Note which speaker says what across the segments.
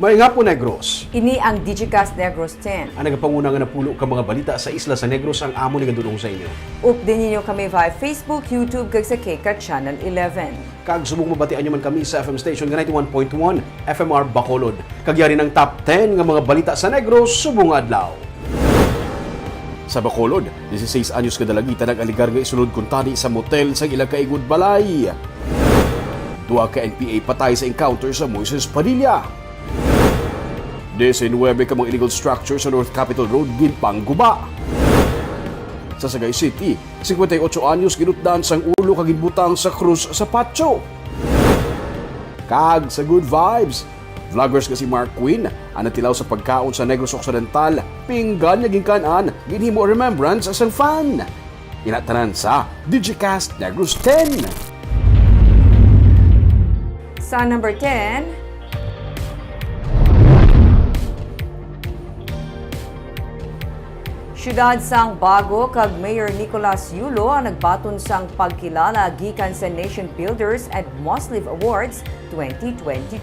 Speaker 1: May nga po Negros.
Speaker 2: Ini ang Digicast Negros 10.
Speaker 1: Ang nagapanguna nga napulo ka mga balita sa isla sa Negros ang amo ni gadulong sa inyo.
Speaker 2: Update ninyo kami via Facebook, YouTube, kag sa KCAT Channel 11.
Speaker 1: Kag subong mabatian nyo man kami sa FM station nga 91.1 FMR Bacolod. Kagyari ng top 10 nga mga balita sa Negros subong adlaw. Sa Bacolod, 16 anyos kadalagita nag-aligar nga isulod kuntani sa motel sa ilang kaigud balay. Duwa ka NPA patay sa encounter sa Moises Padilla. 19 ka mga illegal structure sa North Capitol Road, ginpang guba. Sa Sagay City, 58 anyos ginutdan sang ulo kag ginbutang sa krus sa patio. Kag sa Good Vibes, vloggers nga si Mark Quinn ang natilaw sa pagkaon sa Negros Occidental, pinggan naging kanan, ginhimo remembrance as ang fan. Inatanan sa Digicast Negros 10.
Speaker 2: Sa number 10, Siyudad sang Bago kag Mayor Nicolas Yulo ang nagbaton sang pagkilala gikan sa Nation Builders and Mosliv Awards 2022.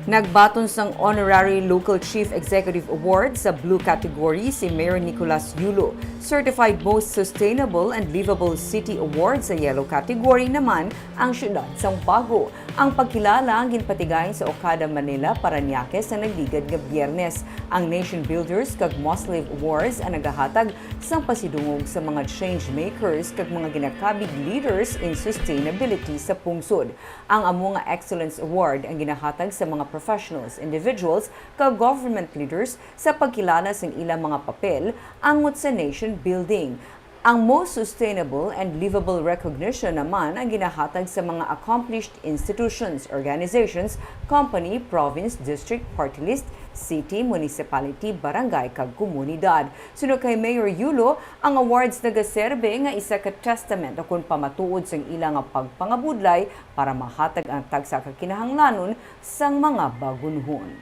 Speaker 2: Nagbaton sang Honorary Local Chief Executive Award sa Blue category si Mayor Nicolas Yulo. Certified Most Sustainable and Livable City Award sa Yellow category naman ang Siyudad sang Bago. Ang pagkilala ang ginpatigayon sa Okada, Manila, Parañaque sa nagligad nga Biyernes. Ang Nation Builders kag Mosliv Awards ang nagahatag sang pasidungog sa mga change makers kag mga ginakabig leaders in sustainability sa pungsod. Ang amo nga Excellence Award ang ginahatag sa mga professionals, individuals kag government leaders sa pagkilala sa ilang mga papel angot sa nation building. Ang Most Sustainable and Livable Recognition naman ang ginahatag sa mga accomplished institutions, organizations, company, province, district, party list, city, municipality, barangay kag komunidad. Sunod kay Mayor Yulo, ang awards nagaserbe nga isa ka testament o kung pamatuod sa ilang pagpangabudlay para mahatag ang tagsa ka kinahanglanon sang mga bagunhon.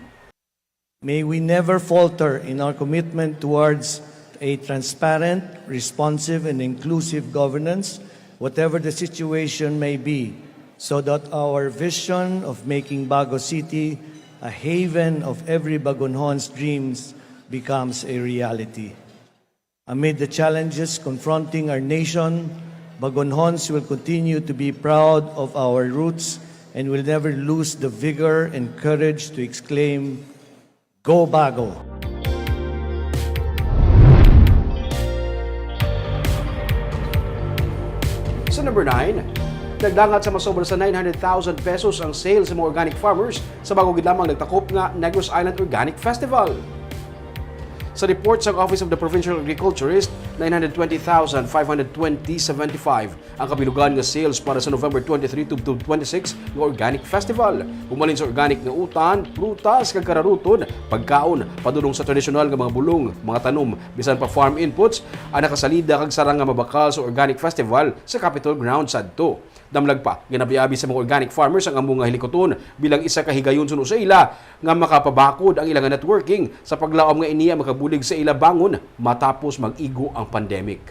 Speaker 3: May we never falter in our commitment towards a transparent, responsive, and inclusive governance, whatever the situation may be, so that our vision of making Bago City a haven of every Bagonhon's dreams becomes a reality. Amid the challenges confronting our nation, Bagonhons will continue to be proud of our roots and will never lose the vigor and courage to exclaim, "Go Bago!"
Speaker 1: Sa number 9, nagdangat sa masobra sa 900,000 pesos ang sales sa mga organic farmers sa bago gid lamang nagtakop nga Negros Island Organic Festival. Sa report sa Office of the Provincial Agriculturist, 920,520.75 ang kabilugan nga sales para sa November 23 to 26 nga Organic Festival. Pumalin sa organic nga utan, prutas, kag kararutod, pagkaon, padulong sa tradisyonal nga mga bulong, mga tanom, bisan pa farm inputs, ang nakasalida kag sarang nga mabakal sa Organic Festival sa Capitol Grounds adto. Damlag pa, ginabiabi sa mga organic farmers ang among nga hilikoton bilang isa ka higayon suno sa ila nga makapabakod ang ilang networking sa paglaom nga iniya makabulig sa ila bangon matapos mag-igo ang pandemic.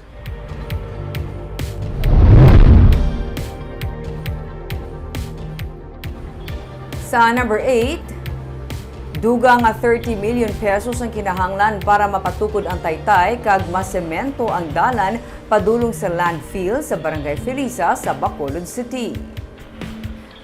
Speaker 2: Sa number 8, dugang nga 30 million pesos ang kinahanglan para mapatukod ang Taytay kag masemento ang dalan padulong sa landfill sa Barangay Felisa sa Bacolod City.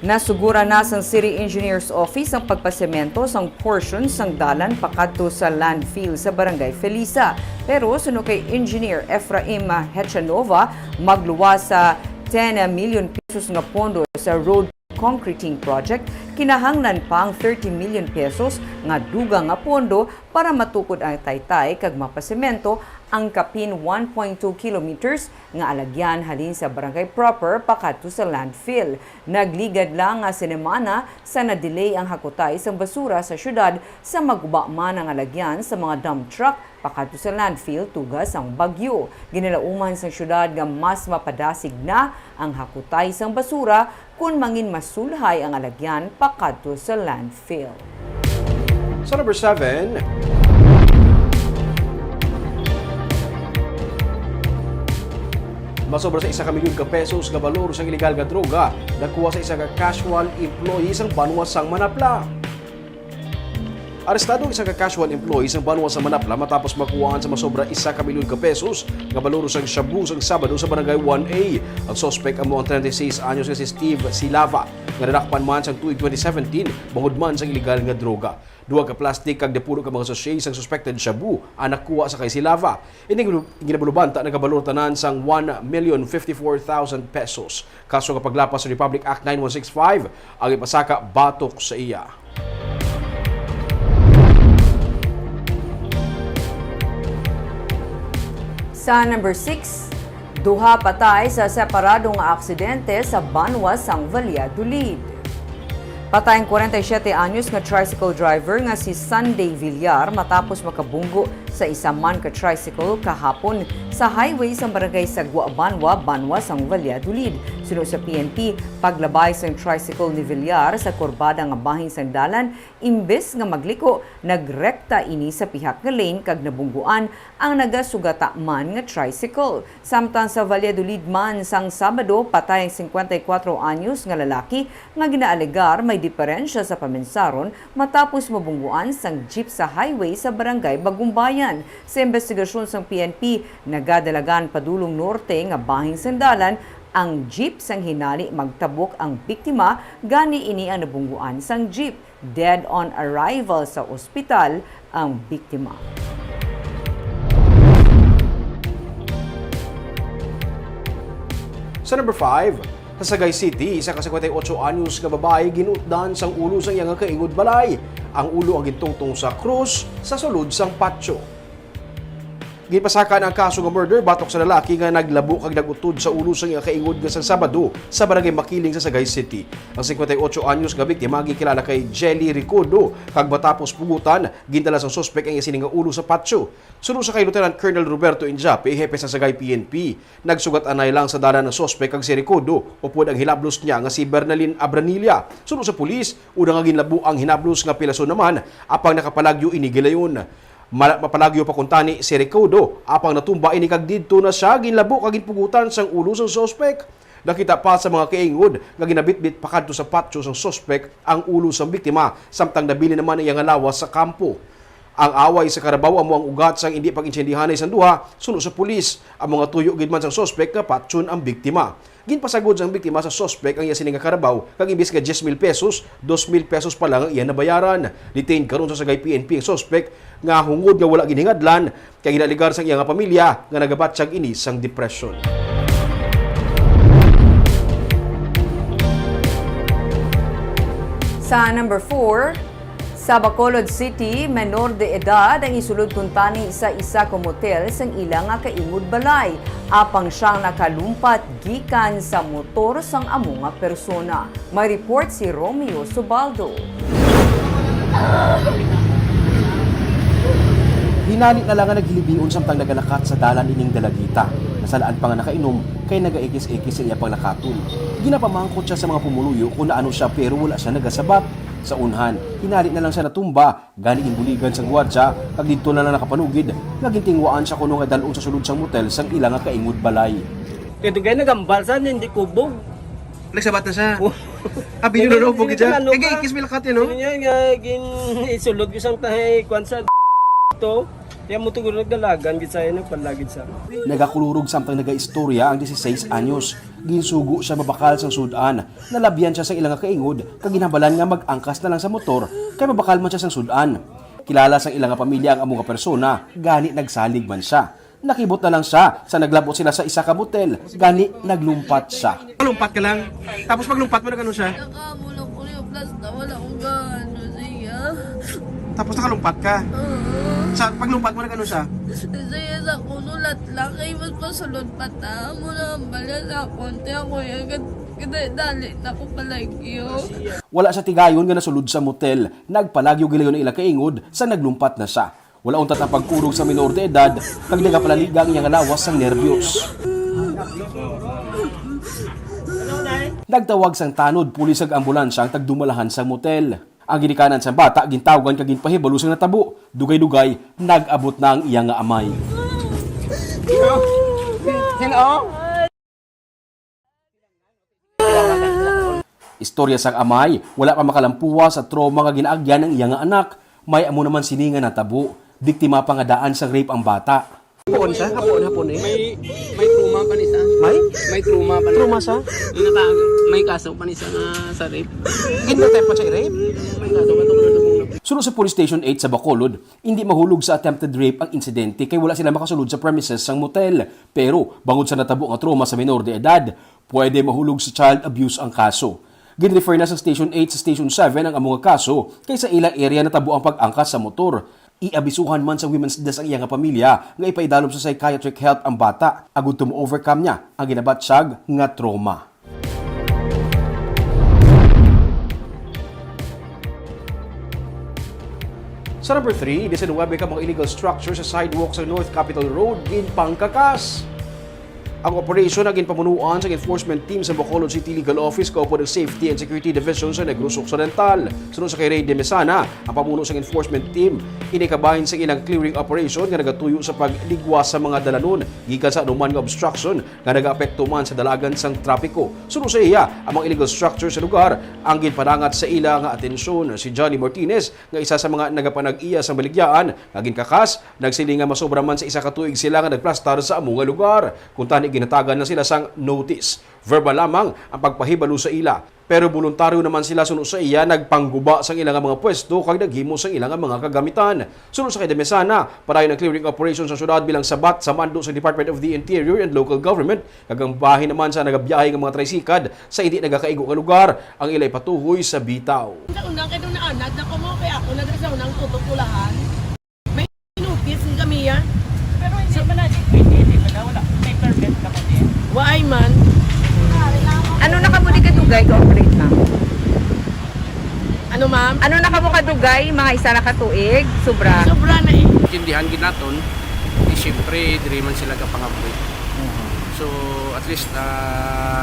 Speaker 2: Nasugura na sang City Engineer's Office ang pagpasemento sang portion sang dalan pakadto sa landfill sa Barangay Felisa. Pero suno kay Engineer Efraim Hechanova, magluwas sa 10 million pesos nga pondo sa road concreting project, kinahanglan pa ang 30 million pesos nga dugang nga pondo para matukod ang Taytay kag mapasemento ang kapin 1.2 kilometers nga alagyan halin sa barangay proper pakadto sa landfill. Nagligad lang nga sinemana sa na-delay ang hakutay sa basura sa syudad sa maguba man ang alagyan sa mga dump truck pakadto sa landfill tugas ang bagyo. Ginilauman sa syudad nga mas mapadasig na ang hakutay sa basura kung mangin masulhay ang alagyan pakadto sa landfill.
Speaker 1: Sa number 7, masobra sa 1 milyon ka pesos nga balor sa ilegal nga droga nakuha sa isa ka casual employee sang Banwa sang Manapla. Arestado isa ka casual employee sa Banwa sa Manapla matapos makuhaan sa masobra 1 milyon ka pesos nga baloro sang shabu sang Sabado sa Barangay 1A. Ang suspect amo ang 36 anyos nga si Steve Silava nga nadakpan man sang tuig 2017 bangod man sang illegal nga droga. Duha ka plastic kag depuro ka mga sachet sang suspected shabu ang nakuha sa kay Silava. Ining ginabalubanta nagabalor tanan sang 1,054,000 pesos. Kaso nga paglapas sa Republic Act 9165 ang ipasaka batok sa iya.
Speaker 2: Sa number 6, duha patay sa separadong aksidente sa Banwa sang Valladolid. Patay ang 47 anyos nga tricycle driver nga si Sunday Villar matapos makabunggo sa isa man ka tricycle kahapon sa highway sa barangay Sagwa, Banwa sang Valladolid. Sunod sa PNP, paglabay sa tricycle ni Villar sa kurbada nga bahin sang dalan, imbes nga magliko, nagrekta ini sa pihak nga lane kag nabungguan ang nagasugata man nga tricycle. Samtang sa Valladolid man sang Sabado, patay ang 54 anyos nga lalaki nga ginaalegar may diferensya sa paminsaron matapos mabungguan sang jeep sa highway sa barangay Bagumbayan. Sa investigasyon sang PNP, nagadalagan padulong norte nga bahin sang dalan ang jeep sang hinali magtabok ang biktima gani ini ang nabungguan sang jeep. Dead on arrival sa ospital ang biktima.
Speaker 1: Sa number 5, sa Sagay City, isa ka 58 anyos nga babae ginuutdan sang ulo sang iyang kaingod balay. Ang ulo ang gintungtong sa krus sa sulod sang patio. Ginpasakan ang kaso nga murder batok sa lalaki nga naglabo kag nagutod sa ulo sang iyang kaingod nga sang Sabado sa barangay Makiling sa Sagay City. Ang 58 anyos nga biktima gikilala kay Jelly Ricodo kag matapos pugutan gindala sang suspek ang isining nga ulo sa patio. Sunod sa kay Lieutenant Colonel Roberto Injape, hepe sa Sagay PNP, nagsugat anay lang sa dala ng suspek kag si Ricodo upod ang hinablos niya nga si Bernalyn Abranilla. Sunod sa pulis, una nga ginlabo ang hinablos nga pilason naman apang nakapalagyo ini gilayon. Mapalagyo pa kuntani si Ricodo apang natumba ini kag didto na siya ginlabo kag ginpugutan sang ulo sang suspek. Nakita pa sa mga kaingod nga ginabitbit pakadto sa patio sang suspek ang ulo sang biktima samtang nabili naman iyang lawas sa kampo. Ang away sa karabaw amo ang ugat sang hindi pag-insendihanay sang duha. Sunod sa pulis, ang mga tuyo gid man sang suspek nga patyon ang biktima. Ginpasagod sang biktima sa suspek ang iya sining nga karabaw kag imbis nga 10,000 pesos, 2,000 pesos pa lang ang iya nabayaran. Detained karon sa Sagay PNP ang suspek nga hungod nga wala ginhingadlan kay ginaligar sang iya nga pamilya nga nagabatsyag ini sang depression.
Speaker 2: Sa number 4, sa Bacolod City, menor de edad ang isulod kuntani sa isa ka motel sang ilang nga kaingod balay. Apang siyang nakalumpat gikan sa motor sang amo nga persona. May report si Romeo Subaldo.
Speaker 1: Hinali na lang nga naghilibion samtang nagalakat sa dalan ining dalagita. Nasalaan pa nga nakainom kay nagaikis-ikis sa iya pang nakatun. Ginapamangkot siya sa mga pumuluyo kung naano siya pero wala siya nagasabat. Sa unhan, hinali na lang siya natumba, gani imbuligan sa gwardiya, kag dito na lang nakapanugid, naging tingwaan siya kuno nga dalon sa sulod sang motel sang ilang nga kaingod balay.
Speaker 4: Kaya kaya nagambal sa hindi kubog.
Speaker 1: Nagsabat na siya. Abi nyo na po kaya. Kaya ikis milakat yun, no?
Speaker 4: Ano yan nga, isulod ko sang tahay kwan sa to. Kaya mo tugur nagdalagan, git sa'yo nagpalagid sa.
Speaker 1: Nagakulurog samtang nagaistorya ang 16 anyos. Ginsugo siya mabakal sang sudan. Nalabyan siya sa ilang nga kaingod, kag ginabalan nga mag-angkas na lang sa motor, kay mabakal man siya sang sudan. Kilala sang ilang nga pamilya ang amo nga persona, gani nagsalig man siya. Nakibot na lang siya sa naglabot sila sa isa ka motel, gani naglumpat siya. Lumpat ka lang? Tapos paglumpat mo na gano'n siya?
Speaker 5: Nakamulong ko yung plus na wala akong gano siya.
Speaker 1: Tapos nakalumpat ka? Sa paglumpat mo na gano'n siya?
Speaker 5: Saya sa kunulat lang kay mas pasulod pa ta. Muna ang balya sa konti ako yung kadali na ko palagyo.
Speaker 1: Wala sa tigayon nga nasulod sa motel, nagpalagyo gilayon na ilang kaingod sa naglumpat na siya. Wala untat ang pagkurog sa minor de edad, kag nagapalaligang iyang lawas sang nerbiyos. Nagtawag sang tanod pulis ag ambulansya ang tagdumalahan sa motel. Ang ginikanan sa bata gintawagan kag ginpahibalo sang natabo. Dugay-dugay nag-abot na ang iyang nga amay. Istorya sang amay, wala pa makalampuwa sa trauma nga ginaagyan ng iyang nga anak. May amo naman sininga na tabo. Biktima pa nga daan sa rape ang bata.
Speaker 6: Hapon siya? Hapon eh?
Speaker 7: May trauma pa ni sa. May trauma pa ni.
Speaker 6: Trauma siya?
Speaker 7: May kaso pa ni sa rape.
Speaker 6: Ginatay pa siya i-rape?
Speaker 7: May kaso pa tungkol sa mga.
Speaker 1: Sunod sa Police Station 8 sa Bacolod, hindi mahulog sa attempted rape ang insidente kay wala sila makasulod sa premises sang motel. Pero bangod sa natabo nga trauma sa menor de edad, pwede mahulog sa child abuse ang kaso. Gin-refer na sa Station 8 sa Station 7 ang among kaso kaysa ilang area na tabo ang pag-angkas sa motor. Iabisuhan man sa Women's Desk ang iyang pamilya nga ipaidalom sa psychiatric help ang bata agud to overcome niya ang ginabatsyag nga trauma. Sa number 3, 19 ka mga illegal structure sa sidewalk sa North Capitol Road ginpangkakas. Ang operation na ginpamunuan sa enforcement team sa Bacolod City Legal Office kaupo ng Safety and Security Division sa Negros Occidental. Sunod sa kay Ray de Mesana, ang pamuno sa enforcement team, inikabahin sa ilang clearing operation nga nagatuyo sa pagligwas sa mga dalanon gikan sa anuman nga obstruction nga nagaapekto man sa dalagan sang trapiko. Sunod sa iya, ang mga illegal structure sa lugar ang ginpadangat sa ila nga atensyon si Johnny Martinez nga isa sa mga nagapanag-iya sa baligyaan nga ginkakas nagsiling nga masobra man sa isa ka tuig sila nga nagplastar sa among nga lugar. Kung tani ginatagan na sila sang notice. Verbal lamang ang pagpahibalo sa ila. Pero voluntaryo naman sila sunod sa iya nagpangguba sa ilang mga pwesto kag naghimo sa ilang mga kagamitan. Sunod sa kay de Mesana, padayon ang clearing operation sa syudad bilang sabat sa mando sa Department of the Interior and Local Government kag ang bahin naman sa nagabiyahe ng mga tricycad sa hindi nagakaigo nga lugar ang ilay patuhoy sa bitaw.
Speaker 8: Sa unang kayo na anak na ko mo kaya ako na sa unang tutupulahan. May notice ni kami yan.
Speaker 6: Pero hindi ba na hindi ba wala? May permit ka mo din.
Speaker 8: Why man?
Speaker 2: Ano na kamo di kadugay ka-operate na?
Speaker 8: Ano ma'am?
Speaker 2: Ano na kamo kadugay, mga isa na katuig? Sobra.
Speaker 8: Sobra na eh.
Speaker 7: Tindihan ginaton, siyempre diri man sila kapangabuhi. So at least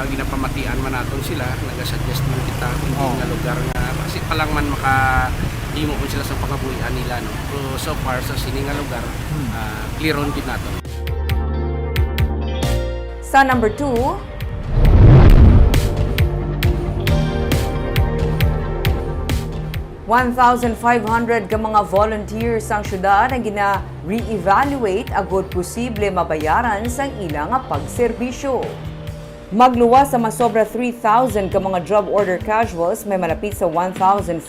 Speaker 7: ginapamatian man naton sila, nagasuggest man kita hindi nga lugar nga kasi pa lang man himo ko sila sa pangabuhian nila no. So far sa sini nga lugar, clear on gid naton.
Speaker 2: Sa number 2, 1,500 ka mga volunteers ang syudad ang gina-re-evaluate agud posible mabayaran sang ilang pagserbisyo. Magluwas sa masobra 3,000 ka mga job order casuals, may malapit sa 1,500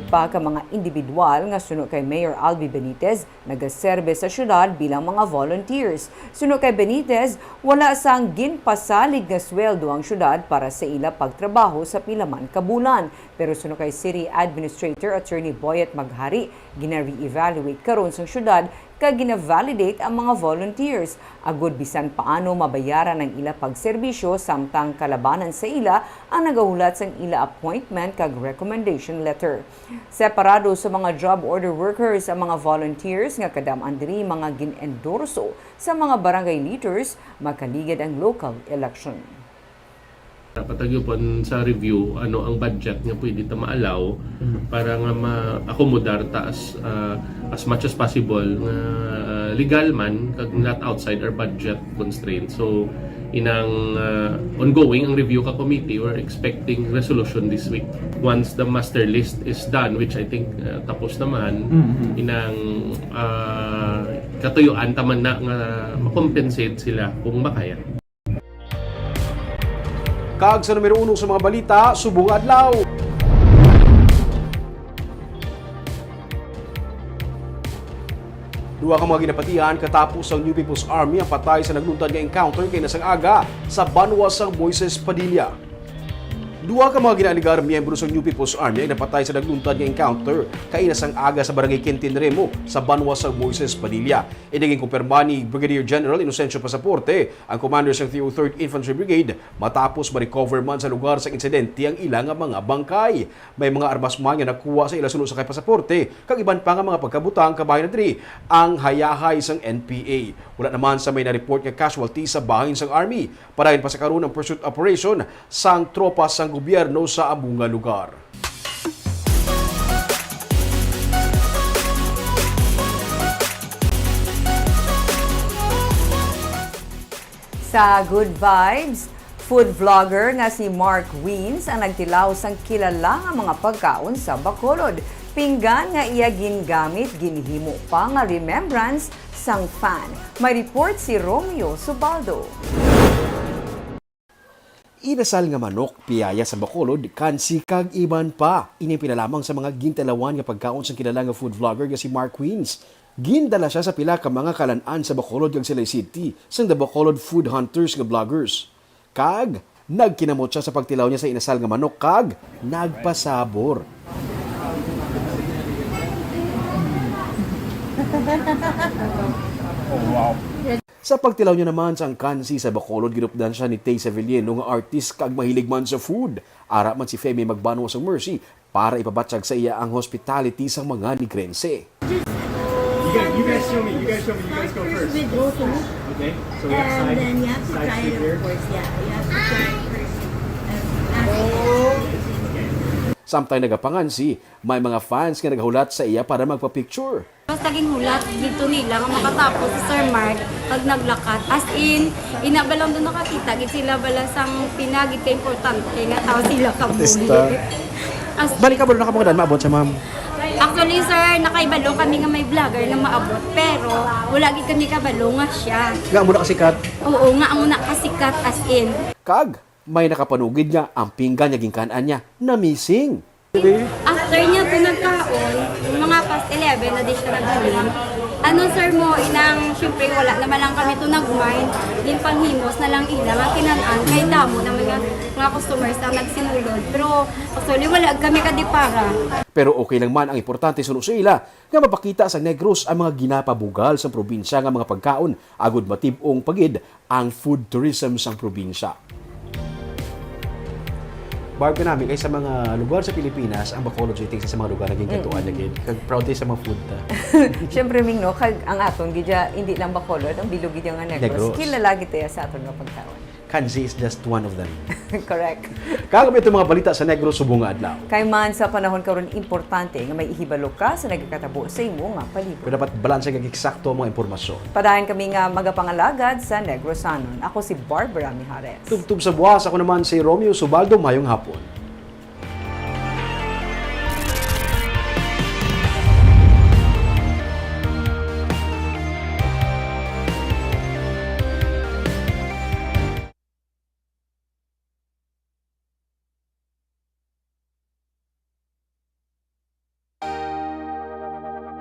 Speaker 2: pa ka mga individual nga suno kay Mayor Albi Benitez nagaserbe sa syudad bilang mga volunteers. Suno kay Benitez, wala sang ginpasalig nga sweldo ang syudad para sa ila pagtrabaho sa pilaman ka bulan. Pero suno kay City Administrator Attorney Boyet Maghari, gina-re-evaluate karon sa syudad kag gina-validate ang mga volunteers. Agud bisan paano mabayaran ang ila pagserbisyo samtang kalabanan sa ila ang nagahulat sang ila appointment kag recommendation letter. Separado sa mga job order workers ang mga volunteers nga kadam-an diri mga gin-endorso sa mga barangay leaders makaligid ang local election.
Speaker 9: Patagyupon sa review ano ang budget nga pwede ta maalaw para nga ma-accommodar ta as much as possible nga legal man kag not outside our budget constraints. So inang ongoing ang review ka committee, we're expecting resolution this week. Once the master list is done, which I think tapos naman, inang katuyuan taman na nga ma-compensate sila kung makaya.
Speaker 1: Kag sa numero 1 sa mga balita, subong adlaw. Duha ka mga ginapatihan katapos ang New People's Army ang patay sa nagluntad nga encounter kay nasang aga sa Banwas sang Moises Padilla. Duha ka mga ginaaligar miyembro sa New People's Army ay napatay sa nagluntad nga encounter kay nasang aga sa barangay Quintin Remo sa Banwas sang Moises Padilla. Iniging kumpirma ni Brigadier General Inocencio Pasaporte, ang commander sa 303rd Infantry Brigade, matapos ma-recover man sa lugar sa insidente ang ilang mga bangkay. May mga armas man nga nakuha sa ila sunod sa kay Pasaporte, kag iban pa nga mga pagkabutang kabahin na diri ang hayahay sang NPA. Wala naman sa may na-report nga casualty sa bahin sang Army. Parahin pa sa karon ang pursuit operation sang tropa sang gobyerno sa among nga lugar.
Speaker 2: Sa Good Vibes, food vlogger nga si Mark Weens ang nagtilaw sang kilala nga mga pagkaon sa Bacolod. Pinggan nga iya gingamit ginhimo pa nga remembrance sang fan. May report si Romeo Subaldo.
Speaker 1: Inasal nga manok, piyaya sa Bacolod, kansi kag iban pa. Ini pinalamang sa mga gintalawan nga pagkaon sa kilala nga food vlogger nga si Mark Queens. Gindala siya sa pila ka mga kalan-an sa Bacolod kag Silay City sang The Bacolod Food Hunters nga vloggers. Kag nagkinamot siya sa pagtilaw niya sa inasal nga manok kag nagpasabor. Sa pagtilaw niya naman sa kansi sa Bacolod, ginupdan siya ni Tay Sevilleno nga artist kag mahilig man sa food. Ara man si Femi Magbanwa sa Mercy para ipabatsag sa iya ang hospitality sa mga Negrense.
Speaker 10: You guys show me. You guys go first.
Speaker 8: With Roku.
Speaker 10: Okay. So we have
Speaker 8: And
Speaker 10: side,
Speaker 8: then you have to
Speaker 10: side
Speaker 8: try
Speaker 10: street
Speaker 8: it,
Speaker 10: here.
Speaker 8: of course. Yeah, you have to try it first.
Speaker 1: Samtay nagapangansi, may mga fans nga naghulat sa iya para magpa-picture.
Speaker 5: Mas naging hulat dito nila nga makatapos si Sir Mark pag naglakat. As in, inabalang doon nakakita, gid sila balasang pinagid ka importante nga tao sila kabuli. As
Speaker 1: Balik ka ba na kapangadan, maabot sa ma'am?
Speaker 5: Actually, sir, nakaibalo kami nga may vlogger na maabot, pero wala gid kami kabalo nga siya.
Speaker 1: Nga muna kasikat.
Speaker 5: Oo, nga amo na kasikat as in.
Speaker 1: Kag, may nakapanugid nga ang pinggan niya ginkanaan niya na missing.
Speaker 5: After niya po nagkaon, yung mga past 11 na di siya naghalin, ano sir mo, inang, syempre wala naman lang kami to nag-mind, din panghimos na lang ila, nga kinanaan, kay damo na mga customers ang nagsinulod. Pero actually wala kami kadipara.
Speaker 1: Pero okay lang man, ang importante suno sa ila nga mapakita sa Negros ang mga ginapabugal sa probinsya nga mga pagkaon agud matib-ong pagid ang food tourism sa probinsya. Barb ka namin, kay sa mga lugar sa Pilipinas, ang Bacolod City sa mga lugar naging katuan lagi. Kag proud tayo sa mga food ta.
Speaker 2: Siyempre, Ming, no, kag ang aton, gidya, hindi lang Bacolod, ang bilog gidya nga Negros.
Speaker 1: Negros.
Speaker 2: Kilala gidya sa aton nga pagkaon.
Speaker 1: Kansi is just one of them.
Speaker 2: Correct.
Speaker 1: Kagami itong mga balita sa Negros subong nga adlaw.
Speaker 2: Kay man sa panahon karon importante nga may ihibalo ka sa nagkakatabo sa imo nga palibot.
Speaker 1: Pero dapat balanse kag eksakto ang mga impormasyon.
Speaker 2: Padayon kami nga magapangalagad sa Negrosanon. Ako si Barbara Mijares.
Speaker 1: Tubtub sa buwas, ako naman si Romeo Subaldo, mayong hapon.